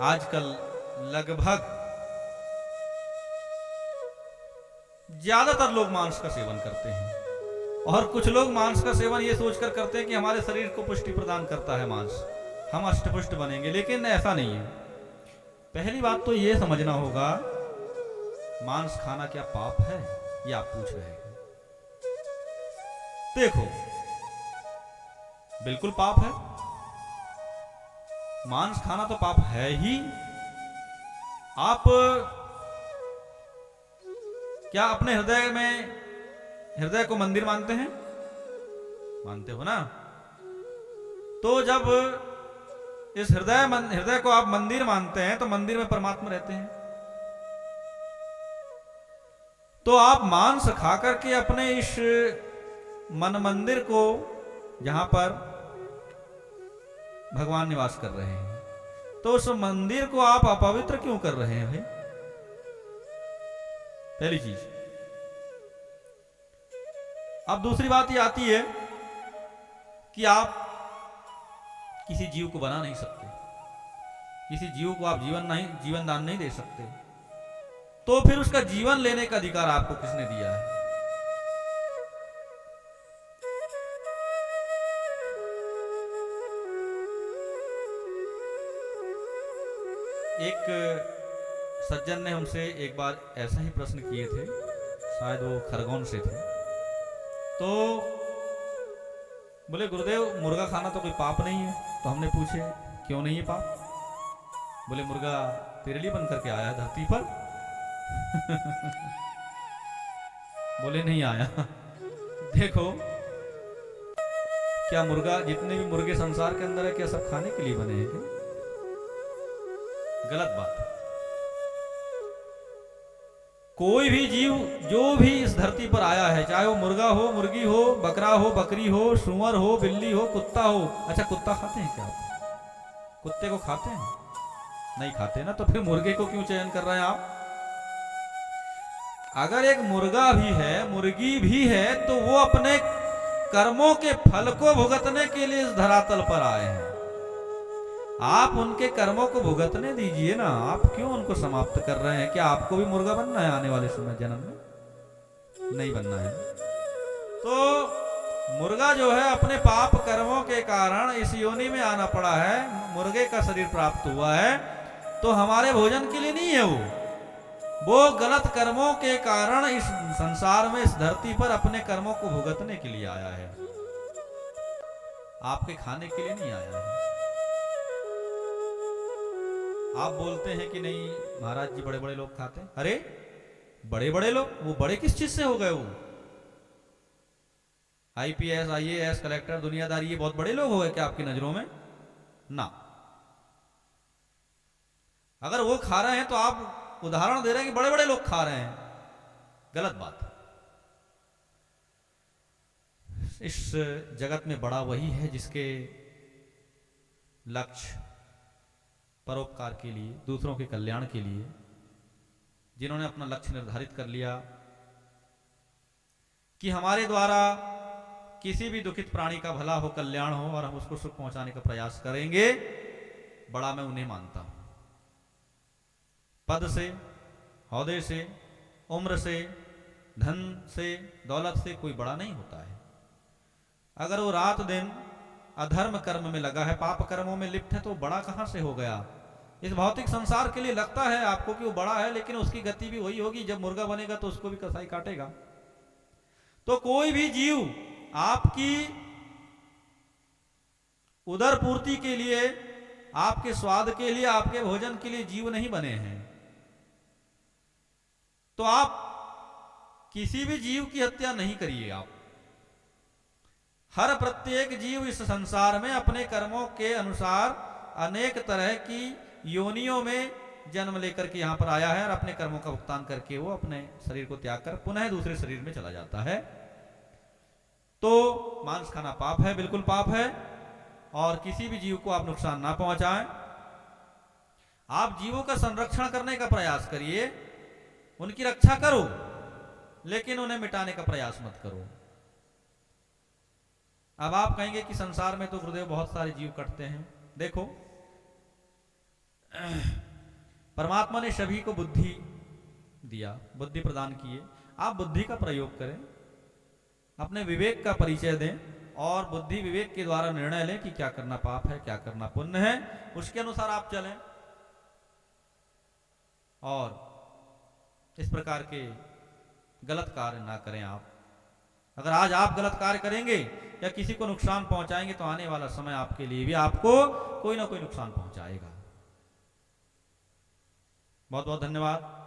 आजकल लगभग ज्यादातर लोग मांस का सेवन करते हैं, और कुछ लोग मांस का सेवन ये सोचकर करते हैं कि हमारे शरीर को पुष्टि प्रदान करता है मांस, हम अष्टपुष्ट बनेंगे, लेकिन ऐसा नहीं है। पहली बात तो ये समझना होगा, मांस खाना क्या पाप है, ये आप पूछ रहे हैं। देखो, बिल्कुल पाप है, मांस खाना तो पाप है ही। आप क्या अपने हृदय को मंदिर मानते हैं? मानते हो ना? तो जब इस हृदय को आप मंदिर मानते हैं, तो मंदिर में परमात्मा रहते हैं। तो आप मांस खा करके अपने इस मन मंदिर को, जहां पर भगवान निवास कर रहे हैं, तो उस मंदिर को आप अपवित्र क्यों कर रहे हैं भाई? पहली चीज। अब दूसरी बात ये आती है कि आप किसी जीव को बना नहीं सकते, किसी जीव को आप जीवन दान नहीं दे सकते, तो फिर उसका जीवन लेने का अधिकार आपको किसने दिया है? एक सज्जन ने हमसे एक बार ऐसा ही प्रश्न किए थे, शायद वो खरगोन से थे। तो बोले, गुरुदेव मुर्गा खाना तो कोई पाप नहीं है। तो हमने पूछे, क्यों नहीं है पाप? बोले, मुर्गा तेरे लिए बन करके आया धरती पर। बोले, नहीं आया। देखो, क्या मुर्गा, जितने भी मुर्गे संसार के अंदर है, क्या सब खाने के लिए बने हैं क्या? गलत बात है। कोई भी जीव जो भी इस धरती पर आया है, चाहे वो मुर्गा हो, मुर्गी हो, बकरा हो, बकरी हो, सुअर हो, बिल्ली हो, कुत्ता हो। अच्छा, कुत्ता खाते हैं क्या आप? कुत्ते को खाते हैं? नहीं खाते ना, तो फिर मुर्गे को क्यों चयन कर रहे हैं आप? अगर एक मुर्गा भी है, मुर्गी भी है, तो वो अपने कर्मों के फल को भुगतने के लिए इस धरातल पर आए हैं। आप उनके कर्मों को भुगतने दीजिए ना, आप क्यों उनको समाप्त कर रहे हैं? क्या आपको भी मुर्गा बनना है आने वाले समय जन्म में? नहीं बनना है। तो मुर्गा जो है, अपने पाप कर्मों के कारण इस योनि में आना पड़ा है, मुर्गे का शरीर प्राप्त हुआ है, तो हमारे भोजन के लिए नहीं है। वो गलत कर्मों के कारण इस संसार में, इस धरती पर अपने कर्मों को भुगतने के लिए आया है, आपके खाने के लिए नहीं आया है। आप बोलते हैं कि नहीं महाराज जी, बड़े बड़े लोग खाते हैं। अरे बड़े बड़े लोग, वो बड़े किस चीज से हो गए? वो IPS, IAS, कलेक्टर, दुनियादारी, ये बहुत बड़े लोग हो गए क्या आपकी नजरों में? ना। अगर वो खा रहे हैं तो आप उदाहरण दे रहे हैं कि बड़े बड़े लोग खा रहे हैं, गलत बात। इस जगत में बड़ा वही है जिसके लक्ष्य परोपकार के लिए, दूसरों के कल्याण के लिए, जिन्होंने अपना लक्ष्य निर्धारित कर लिया कि हमारे द्वारा किसी भी दुखित प्राणी का भला हो, कल्याण हो, और हम उसको सुख पहुंचाने का प्रयास करेंगे, बड़ा मैं उन्हें मानता हूं। पद से, औहदे से, उम्र से, धन से, दौलत से कोई बड़ा नहीं होता है। अगर वो रात दिन अधर्म कर्म में लगा है, पाप कर्मों में लिप्त है, तो बड़ा कहां से हो गया? इस भौतिक संसार के लिए लगता है आपको कि वो बड़ा है, लेकिन उसकी गति भी वही होगी, जब मुर्गा बनेगा तो उसको भी कसाई काटेगा। तो कोई भी जीव आपकी उदर पूर्ति के लिए, आपके स्वाद के लिए, आपके भोजन के लिए जीव नहीं बने हैं। तो आप किसी भी जीव की हत्या नहीं करिए। आप हर प्रत्येक जीव इस संसार में अपने कर्मों के अनुसार अनेक तरह की योनियों में जन्म लेकर के यहां पर आया है, और अपने कर्मों का भुगतान करके वो अपने शरीर को त्याग कर पुनः दूसरे शरीर में चला जाता है। तो मांस खाना पाप है, बिल्कुल पाप है, और किसी भी जीव को आप नुकसान ना पहुंचाएं। आप जीवों का संरक्षण करने का प्रयास करिए, उनकी रक्षा करो, लेकिन उन्हें मिटाने का प्रयास मत करो। अब आप कहेंगे कि संसार में तो गुरुदेव बहुत सारे जीव कटते हैं। देखो, परमात्मा ने सभी को बुद्धि दिया, बुद्धि प्रदान किए। आप बुद्धि का प्रयोग करें, अपने विवेक का परिचय दें और बुद्धि विवेक के द्वारा निर्णय लें कि क्या करना पाप है, क्या करना पुण्य है, उसके अनुसार आप चलें। और इस प्रकार के गलत कार्य ना करें आप। अगर आज आप गलत कार्य करेंगे या किसी को नुकसान पहुंचाएंगे तो आने वाला समय आपके लिए भी आपको कोई ना कोई नुकसान पहुंचाएगा। बहुत बहुत धन्यवाद।